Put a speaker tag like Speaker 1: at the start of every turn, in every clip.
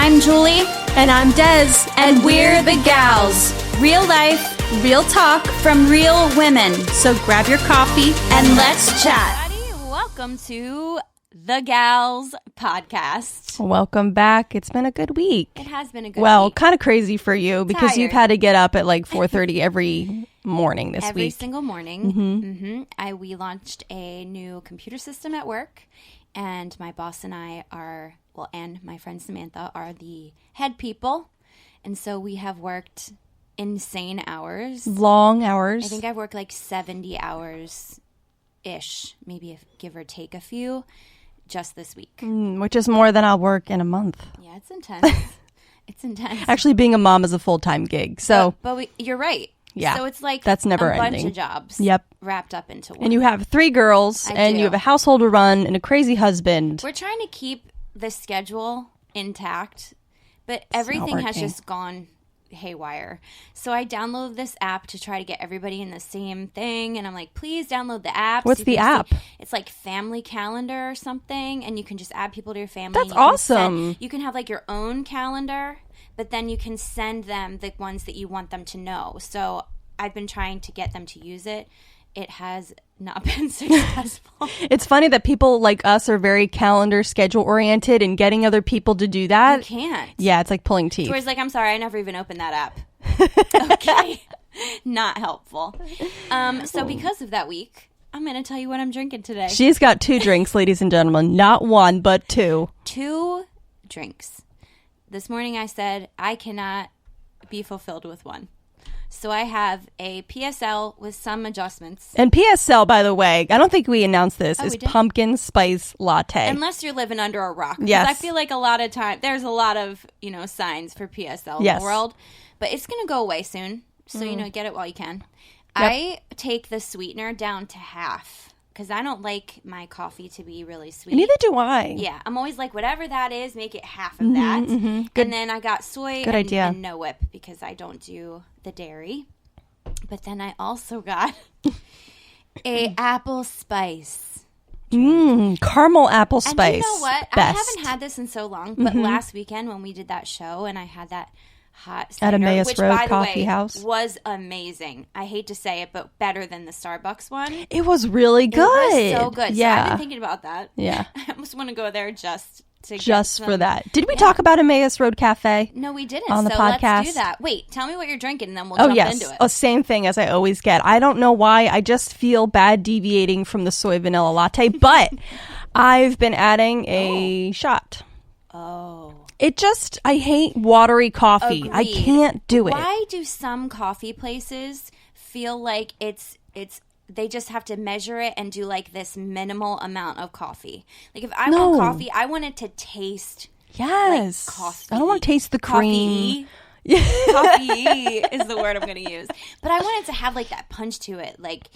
Speaker 1: I'm Julie.
Speaker 2: And I'm Des.
Speaker 1: And we're the Gals. Real life, real talk from real women.
Speaker 2: So grab your coffee
Speaker 1: and let's chat.
Speaker 3: Everybody, welcome to the Gals podcast.
Speaker 2: Welcome back. It's been a good week.
Speaker 3: It has been a good week.
Speaker 2: Well, kind of crazy for you because
Speaker 3: Tired.
Speaker 2: you've had to get up at like 4:30 every morning this
Speaker 3: Every
Speaker 2: week.
Speaker 3: single morning. We launched a new computer system at work, and my boss and I are, and my friend Samantha are the head people, and so we have worked insane hours.
Speaker 2: Long hours.
Speaker 3: I think I've worked like 70 hours-ish, maybe give or take a few, just this week.
Speaker 2: Which is more than I'll work in a month.
Speaker 3: Yeah, it's intense. It's intense.
Speaker 2: Actually, being a mom is a full-time gig. So,
Speaker 3: you're right.
Speaker 2: Yeah,
Speaker 3: so it's like
Speaker 2: that's never
Speaker 3: a bunch
Speaker 2: ending.
Speaker 3: of jobs.
Speaker 2: Yep.
Speaker 3: Wrapped up into one.
Speaker 2: And you have 3 girls, and you have a household to run, and a crazy husband.
Speaker 3: We're trying to keep the schedule intact, but everything has just gone haywire. So I downloaded this app to try to get everybody in the same thing, and I'm like, please download the app.
Speaker 2: What's the app?
Speaker 3: It's like Family Calendar or something, and you can just add people to your family.
Speaker 2: That's awesome.
Speaker 3: You can have like your own calendar, but then you can send them the ones that you want them to know. So I've been trying to get them to use it. It has not been successful.
Speaker 2: It's funny that people like us are very calendar schedule oriented, and getting other people to do that.
Speaker 3: You can't.
Speaker 2: Yeah, it's like pulling teeth.
Speaker 3: So he's like, I'm sorry, I never even opened that app. Okay. Not helpful. So because of that week, I'm going to tell you what I'm drinking today.
Speaker 2: She's got 2 drinks, ladies and gentlemen. Not 1, but 2.
Speaker 3: 2 drinks. This morning I said I cannot be fulfilled with one. So I have a PSL with some adjustments.
Speaker 2: And PSL, by the way, I don't think we announced this, is pumpkin spice latte.
Speaker 3: Unless you're living under a rock.
Speaker 2: Yes.
Speaker 3: I feel like a lot of time, there's a lot of, signs for PSL in the world. But it's going to go away soon. So, get it while you can. Yep. I take the sweetener down to half. Because I don't like my coffee to be really sweet.
Speaker 2: Neither do I.
Speaker 3: Yeah. I'm always like, whatever that is, make it half of that.
Speaker 2: Good.
Speaker 3: And then I got soy
Speaker 2: idea.
Speaker 3: And no whip because I don't do the dairy. But then I also got a apple spice.
Speaker 2: Caramel apple spice.
Speaker 3: And you know what?
Speaker 2: Best.
Speaker 3: I haven't had this in so long. But last weekend when we did that show and I had that hot cider,
Speaker 2: at Emmaus
Speaker 3: which,
Speaker 2: Road
Speaker 3: by the
Speaker 2: Coffee
Speaker 3: way,
Speaker 2: House
Speaker 3: was amazing. I hate to say it, but better than the Starbucks one.
Speaker 2: It was really good.
Speaker 3: It was so good.
Speaker 2: Yeah.
Speaker 3: So I've been thinking about that.
Speaker 2: Yeah.
Speaker 3: I almost want to go there just
Speaker 2: for that. Did we talk about Emmaus Road Cafe?
Speaker 3: No, we didn't.
Speaker 2: On the podcast.
Speaker 3: Let's do that. Wait, tell me what you're drinking, and then we'll jump into it.
Speaker 2: Oh, same thing as I always get. I don't know why. I just feel bad deviating from the soy vanilla latte, but I've been adding a shot.
Speaker 3: Oh.
Speaker 2: I hate watery coffee.
Speaker 3: Agreed.
Speaker 2: I can't do it.
Speaker 3: Why do some coffee places feel like they just have to measure it and do like this minimal amount of coffee? Like if I want coffee, I want it to taste like coffee.
Speaker 2: I don't want to taste the cream.
Speaker 3: Coffee is the word I'm going to use. But I want it to have like that punch to it. Like,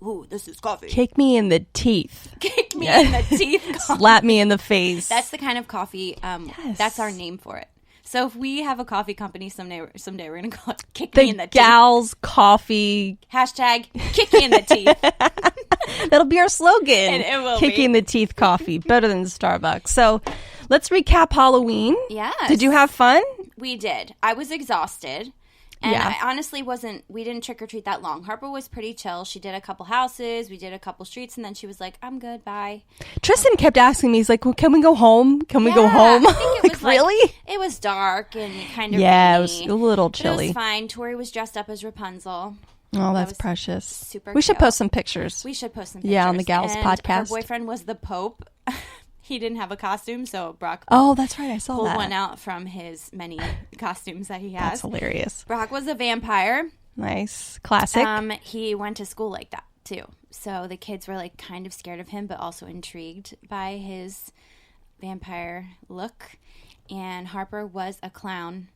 Speaker 3: ooh, this is coffee.
Speaker 2: Kick me in the teeth.
Speaker 3: Kick me in the teeth.
Speaker 2: Slap me in the face.
Speaker 3: That's the kind of coffee. That's our name for it. So if we have a coffee company someday we're going to call it Kick Me in the Teeth.
Speaker 2: The Gals Coffee.
Speaker 3: Hashtag Kick Me in the Teeth.
Speaker 2: That'll be our slogan.
Speaker 3: And it will
Speaker 2: Kicking the Teeth Coffee. Better than Starbucks. So let's recap Halloween.
Speaker 3: Yes.
Speaker 2: Did you have fun?
Speaker 3: We did. I was exhausted. And I honestly we didn't trick-or-treat that long. Harper was pretty chill. She did a couple houses. We did a couple streets. And then she was like, I'm good. Bye.
Speaker 2: Tristan kept asking me, he's like, well, can we go home? Can we go home?
Speaker 3: I think it was
Speaker 2: really?
Speaker 3: It was dark and kind of
Speaker 2: rainy.
Speaker 3: It
Speaker 2: was a little chilly.
Speaker 3: It was fine. Tori was dressed up as Rapunzel.
Speaker 2: Oh, that's precious.
Speaker 3: Super
Speaker 2: We should
Speaker 3: cute.
Speaker 2: post some pictures.
Speaker 3: We should post some pictures.
Speaker 2: Yeah, on the Gals
Speaker 3: and
Speaker 2: podcast.
Speaker 3: Her boyfriend was the Pope. He didn't have a costume, so Brock
Speaker 2: that's right. I saw
Speaker 3: pulled
Speaker 2: that.
Speaker 3: one out from his many costumes that he has.
Speaker 2: That's hilarious.
Speaker 3: Brock was a vampire.
Speaker 2: Nice. Classic.
Speaker 3: He went to school like that, too. So the kids were like kind of scared of him, but also intrigued by his vampire look. And Harper was a clown,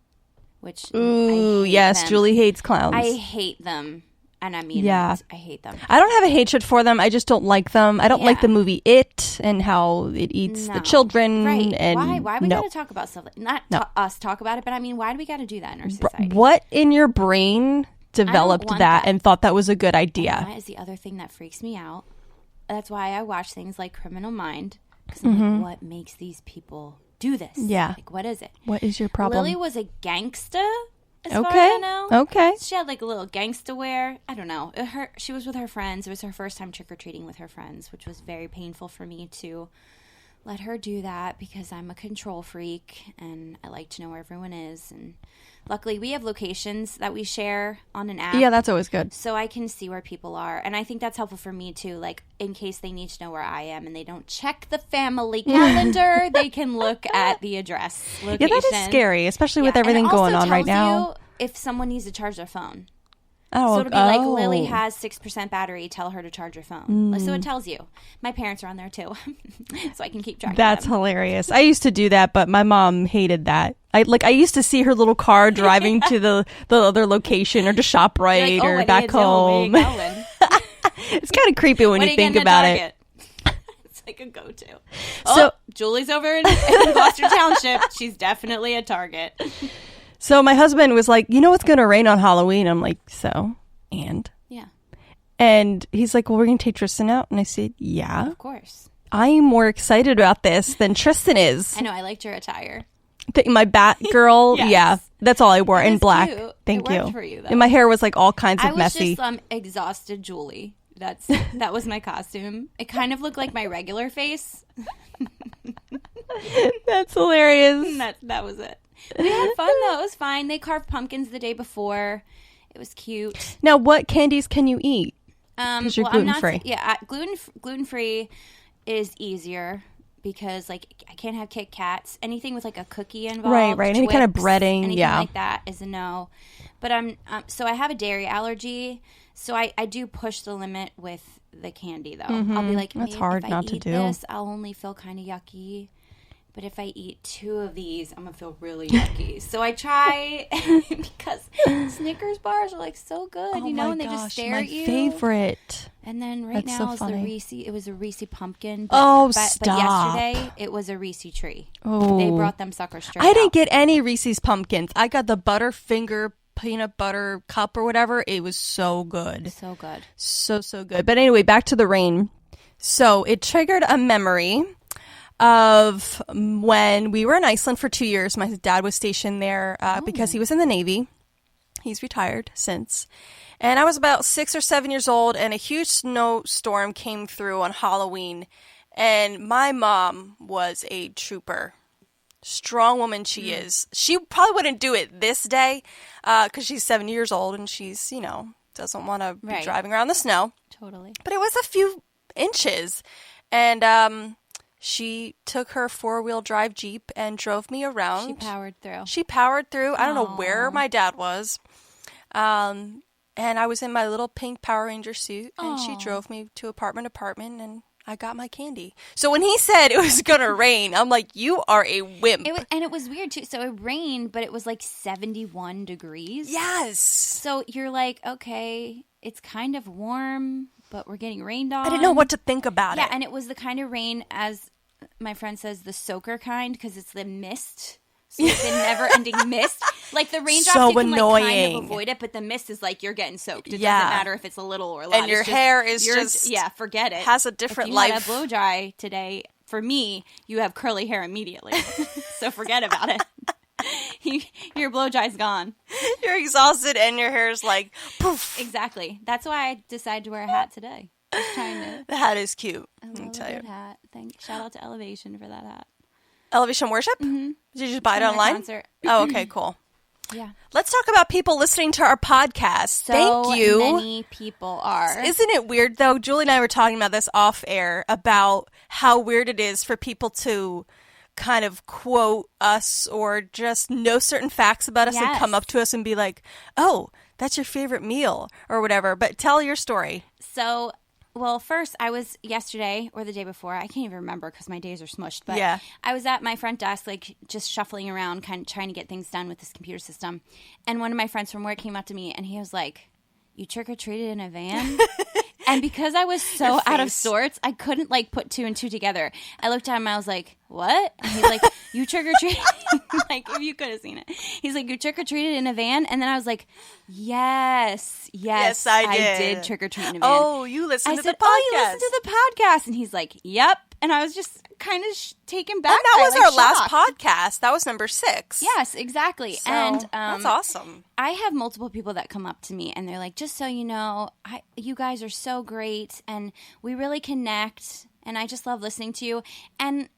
Speaker 3: which
Speaker 2: Ooh, yes.
Speaker 3: them.
Speaker 2: Julie hates clowns.
Speaker 3: I hate them. And I mean, I hate them.
Speaker 2: I don't have a hatred for them. I just don't like them. I don't like the movie It and how it eats the children.
Speaker 3: Right.
Speaker 2: And
Speaker 3: why we got to talk about stuff like us talk about it, but I mean, why do we got to do that in our society?
Speaker 2: What in your brain developed that and thought that was a good idea?
Speaker 3: And that is the other thing that freaks me out. That's why I watch things like Criminal Mind, because I'm like, what makes these people do this.
Speaker 2: Yeah.
Speaker 3: Like, what is it?
Speaker 2: What is your problem?
Speaker 3: Lily was a gangsta, as far as
Speaker 2: Okay.
Speaker 3: I know.
Speaker 2: Okay.
Speaker 3: She had like a little gangsta wear. I don't know. She was with her friends. It was her first time trick-or-treating with her friends, which was very painful for me to let her do that because I'm a control freak and I like to know where everyone is. And luckily, we have locations that we share on an app.
Speaker 2: Yeah, that's always good.
Speaker 3: So I can see where people are. And I think that's helpful for me, too. Like, in case they need to know where I am and they don't check the family calendar, they can look at the address location.
Speaker 2: Yeah, that is scary, especially with everything going on right now.
Speaker 3: If someone needs to charge their phone.
Speaker 2: Oh,
Speaker 3: So it'll be like, Lily has 6% battery. Tell her to charge her phone. So it tells you. My parents are on there, too. So I can keep track
Speaker 2: That's
Speaker 3: of them.
Speaker 2: hilarious. I used to do that, but my mom hated that. I used to see her little car driving to the other location or to ShopRite or back home. It's kind of creepy when you think about it.
Speaker 3: It's like a go-to.
Speaker 2: So
Speaker 3: Julie's over in Gloucester Township. She's definitely a target.
Speaker 2: So my husband was like, you know it's going to rain on Halloween? I'm like, so? And?
Speaker 3: Yeah.
Speaker 2: And he's like, well, we're going to take Tristan out. And I said, yeah.
Speaker 3: Of course.
Speaker 2: I'm more excited about this than Tristan is.
Speaker 3: I know. I liked your attire.
Speaker 2: My Batgirl,
Speaker 3: Yes.
Speaker 2: yeah. That's all I wore in
Speaker 3: was
Speaker 2: black.
Speaker 3: cute.
Speaker 2: Thank
Speaker 3: It
Speaker 2: you.
Speaker 3: worked for you, though.
Speaker 2: And my hair was like all kinds of
Speaker 3: I was
Speaker 2: messy.
Speaker 3: just exhausted Julie. That was my costume. It kind of looked like my regular face.
Speaker 2: That's hilarious.
Speaker 3: And that was it. We had fun, though. It was fine. They carved pumpkins the day before. It was cute.
Speaker 2: Now, what candies can you eat? Because you're gluten-free.
Speaker 3: Gluten-free is easier because, like, I can't have Kit Kats. Anything with, like, a cookie involved.
Speaker 2: Right. Any kind of breading,
Speaker 3: anything
Speaker 2: yeah.
Speaker 3: like that is a no. But so I have a dairy allergy, so I do push the limit with the candy, though. I'll be like,
Speaker 2: That's hard
Speaker 3: if
Speaker 2: not
Speaker 3: I
Speaker 2: to
Speaker 3: eat
Speaker 2: do.
Speaker 3: this, I'll only feel kind of yucky. But if I eat 2 of these, I'm going to feel really yucky. So I try because Snickers bars are like so good,
Speaker 2: Oh
Speaker 3: you know,
Speaker 2: my
Speaker 3: and they
Speaker 2: gosh,
Speaker 3: just stare
Speaker 2: my
Speaker 3: at you.
Speaker 2: favorite.
Speaker 3: And then
Speaker 2: That's
Speaker 3: now
Speaker 2: so
Speaker 3: is
Speaker 2: funny.
Speaker 3: the Reese. It was a Reese pumpkin.
Speaker 2: Oh,
Speaker 3: But
Speaker 2: stop.
Speaker 3: yesterday, it was a Reese tree.
Speaker 2: Oh.
Speaker 3: They brought them suckers straight
Speaker 2: I didn't
Speaker 3: out.
Speaker 2: get any Reese's Pumpkins. I got the Butterfinger peanut butter cup or whatever. It was so good.
Speaker 3: So good.
Speaker 2: So good. But anyway, back to the rain. So it triggered a memory of when we were in Iceland for 2 years. My dad was stationed there because he was in the Navy. He's retired since. And I was about 6 or 7 years old, and a huge snowstorm came through on Halloween. And my mom was a trooper. Strong woman she is. She probably wouldn't do it this day because she's 7 years old and she's, doesn't want to be driving around the snow.
Speaker 3: Totally.
Speaker 2: But it was a few inches. And she took her 4-wheel drive Jeep and drove me around.
Speaker 3: She powered through.
Speaker 2: I don't know where my dad was. And I was in my little pink Power Ranger suit. And she drove me to apartment and I got my candy. So when he said it was going to rain, I'm like, you are a wimp.
Speaker 3: It was weird, too. So it rained, but it was like 71 degrees.
Speaker 2: Yes.
Speaker 3: So you're like, okay, it's kind of warm, but we're getting rained on.
Speaker 2: I didn't know what to think about it.
Speaker 3: Yeah, and it was the kind of rain, as my friend says, the soaker kind, because it's the mist. So it's the never-ending mist. Like the raindrops,
Speaker 2: So
Speaker 3: you can kind
Speaker 2: annoying.
Speaker 3: of avoid it, but the mist is like you're getting soaked. It
Speaker 2: Yeah.
Speaker 3: doesn't matter if it's a little or a lot.
Speaker 2: And your
Speaker 3: It's just-
Speaker 2: hair is
Speaker 3: you're
Speaker 2: just
Speaker 3: forget it.
Speaker 2: has a different
Speaker 3: if you
Speaker 2: life.
Speaker 3: had a blow dry today, for me, you have curly hair immediately. So forget about it. Your blow dry's gone.
Speaker 2: You're exhausted and your hair's like, poof.
Speaker 3: Exactly. That's why I decided to wear a hat today. Just trying to.
Speaker 2: The hat is cute.
Speaker 3: I
Speaker 2: Let me
Speaker 3: love a
Speaker 2: tell you.
Speaker 3: good hat. Shout out to Elevation for that hat.
Speaker 2: Elevation Worship? Mm-hmm. Did you just buy it
Speaker 3: From their
Speaker 2: online?
Speaker 3: concert.
Speaker 2: Oh, okay, cool.
Speaker 3: Yeah.
Speaker 2: Let's talk about people listening to our podcast.
Speaker 3: So
Speaker 2: Thank you.
Speaker 3: many people are.
Speaker 2: Isn't it weird, though? Julie and I were talking about this off air about how weird it is for people to kind of quote us or just know certain facts about us and
Speaker 3: Yes.
Speaker 2: come up to us and be like, oh, that's your favorite meal or whatever. But tell your story.
Speaker 3: So, well, first, I was yesterday or the day before. I can't even remember because my days are smushed. But
Speaker 2: Yeah.
Speaker 3: I was at my front desk, like just shuffling around, kind of trying to get things done with this computer system. And one of my friends from work came up to me and he was like, "You trick-or-treated in a van?" And because I was so out of sorts, I couldn't like put 2 and 2 together. I looked at him, I was like, "What?" And he's like, "You trick-or-treated?" Like, if you could have seen it. He's like, "You trick-or-treated in a van?" And then I was like, Yes,
Speaker 2: I did.
Speaker 3: trick-or-treat in a van.
Speaker 2: Oh, you listened
Speaker 3: I
Speaker 2: to
Speaker 3: said,
Speaker 2: the podcast.
Speaker 3: "Oh, you listened to the podcast?" And he's like, "Yep." And I was just kind of taken back.
Speaker 2: And that was our last
Speaker 3: shocked.
Speaker 2: podcast. That was number 6.
Speaker 3: Yes, exactly.
Speaker 2: So,
Speaker 3: and
Speaker 2: that's awesome.
Speaker 3: I have multiple people that come up to me and they're like, just so you know, you guys are so great and we really connect and I just love listening to you. And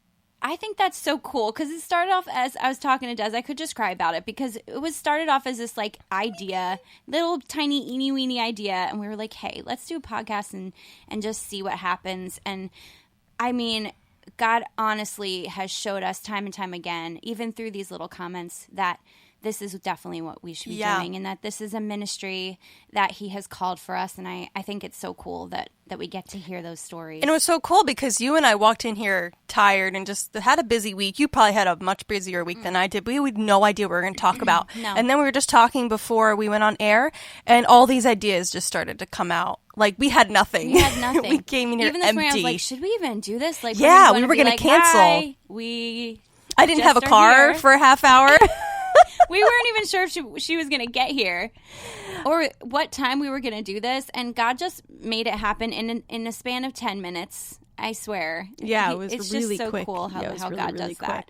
Speaker 3: I think that's so cool because it started off as I was talking to Des. I could just cry about it because it was started off as this like idea, little tiny eeny weeny idea, and we were like, "Hey, let's do a podcast and just see what happens." And I mean, God honestly has showed us time and time again, even through these little comments, that this is definitely what we should be doing and that this is a ministry that he has called for us. And I think it's so cool that we get to hear those stories.
Speaker 2: And it was so cool because you and I walked in here tired and just had a busy week. You probably had a much busier week than I did. We had no idea what we were going to talk about.
Speaker 3: No.
Speaker 2: And then we were just talking before we went on air and all these ideas just started to come out. Like we had nothing.
Speaker 3: We had nothing.
Speaker 2: We came in here
Speaker 3: even this
Speaker 2: empty.
Speaker 3: morning I was like, should we even do this? Like,
Speaker 2: yeah, we were
Speaker 3: going to
Speaker 2: cancel.
Speaker 3: Hi,
Speaker 2: I didn't have a car for a half hour.
Speaker 3: We weren't even sure if she was going to get here or what time we were going to do this. And God just made it happen in a span of 10 minutes. I swear.
Speaker 2: Yeah, it was
Speaker 3: it's
Speaker 2: really
Speaker 3: just so
Speaker 2: quick.
Speaker 3: cool how
Speaker 2: really,
Speaker 3: God
Speaker 2: really
Speaker 3: does
Speaker 2: quick.
Speaker 3: that.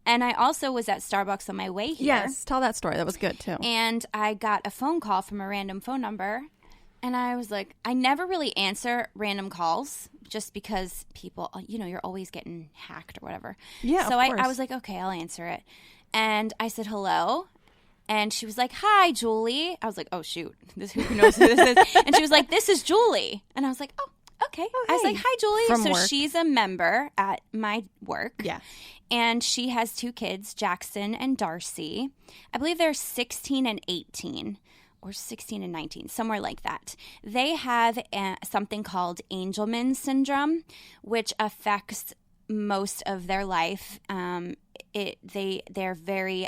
Speaker 3: And I also was at Starbucks on my way here.
Speaker 2: Yes, tell that story. That was good too.
Speaker 3: And I got a phone call from a random phone number. And I was like, I never really answer random calls just because people, you're always getting hacked or whatever.
Speaker 2: Yeah,
Speaker 3: so
Speaker 2: of course.
Speaker 3: I was like, okay, I'll answer it. And I said, hello. And she was like, hi, Julie. I was like, oh, shoot. Who knows who this is? And she was like, this is Julie. And I was like, oh, okay. I was like, hi, Julie.
Speaker 2: From
Speaker 3: so
Speaker 2: work.
Speaker 3: she's a member at my work.
Speaker 2: Yeah.
Speaker 3: And she has 2 kids, Jackson and Darcy. I believe they're 16 and 18. Or 16 and 19, somewhere like that. They have something called Angelman syndrome, which affects most of their life. They're very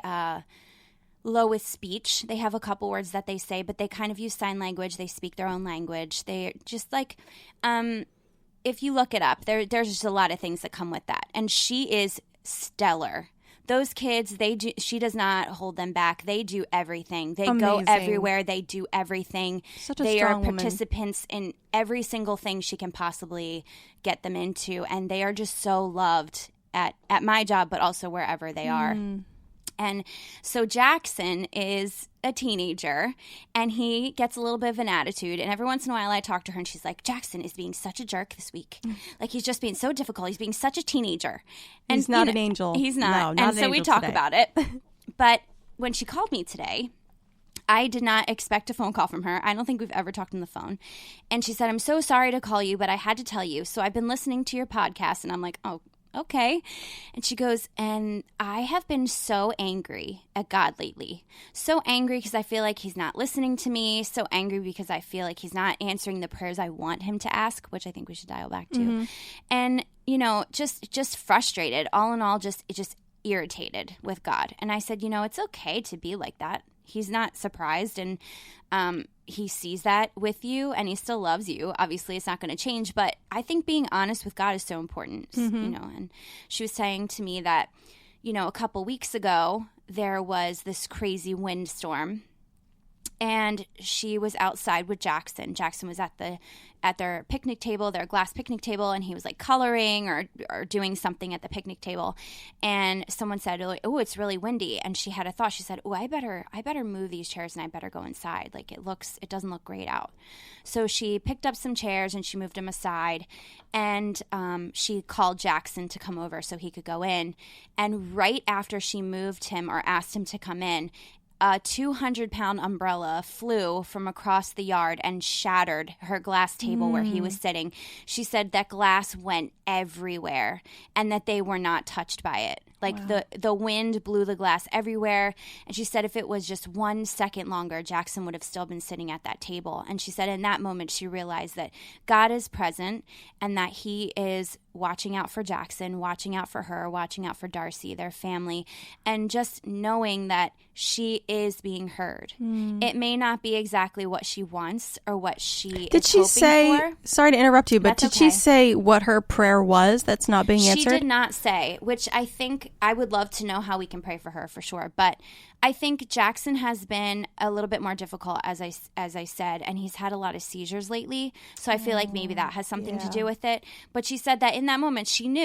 Speaker 3: low with speech. They have a couple words that they say, but they kind of use sign language. They speak their own language. They're just like, if you look it up, there's just a lot of things that come with that. And she is stellar. Those kids, she does not hold them back. They do everything. They go everywhere. They do everything.
Speaker 2: Such a
Speaker 3: they are
Speaker 2: strong woman.
Speaker 3: participants in every single thing she can possibly get them into. And they are just so loved at my job, but also wherever they are. And so Jackson is a teenager, and he gets a little bit of an attitude. And every once in a while I talk to her, and she's like, Jackson is being such a jerk this week. Like, he's just being so difficult. He's being such a teenager. And
Speaker 2: He's not an angel.
Speaker 3: He's not.
Speaker 2: No, not
Speaker 3: and so we talk about it. But when she called me today, I did not expect a phone call from her. I don't think we've ever talked on the phone. And she said, I'm so sorry to call you, but I had to tell you. So I've been listening to your podcast. And I'm like, oh, okay. And she goes, and I have been so angry at God lately. So angry because I feel like he's not listening to me. So angry because I feel like he's not answering the prayers I want him to ask, which I think we should dial back to. And, just frustrated. All in all, just irritated with God. And I said, it's okay to be like that. He's not surprised, and he sees that with you, and he still loves you. Obviously, it's not going to change, but I think being honest with God is so important, And she was saying to me that, a couple weeks ago, there was this crazy windstorm, and she was outside with Jackson. Jackson was at their picnic table, their glass picnic table, and he was like coloring or doing something at the picnic table. And someone said, "Oh, it's really windy." And she had a thought. She said, "Oh, I better move these chairs and I better go inside. Like it doesn't look great out." So she picked up some chairs and she moved them aside, and she called Jackson to come over so he could go in. And right after she moved him or asked him to come in, a 200-pound umbrella flew from across the yard and shattered her glass table where he was sitting. She said that glass went everywhere and that they were not touched by it. Like the wind blew the glass everywhere. And she said if it was just 1 second longer, Jackson would have still been sitting at that table. And she said in that moment she realized that God is present and that he is watching out for Jackson, watching out for her, watching out for Darcy, their family, and just knowing that she is being heard. It may not be exactly what she wants or what she
Speaker 2: Did
Speaker 3: is
Speaker 2: she
Speaker 3: hoping
Speaker 2: say,
Speaker 3: for.
Speaker 2: sorry to interrupt you, but
Speaker 3: That's
Speaker 2: did she
Speaker 3: okay.
Speaker 2: say what her prayer was that's not being answered?
Speaker 3: She did not say, which I think I would love to know how we can pray for her for sure. But I think Jackson has been a little bit more difficult, as I said, and he's had a lot of seizures lately. So I feel like maybe that has something to do with it. But she said that in that moment she knew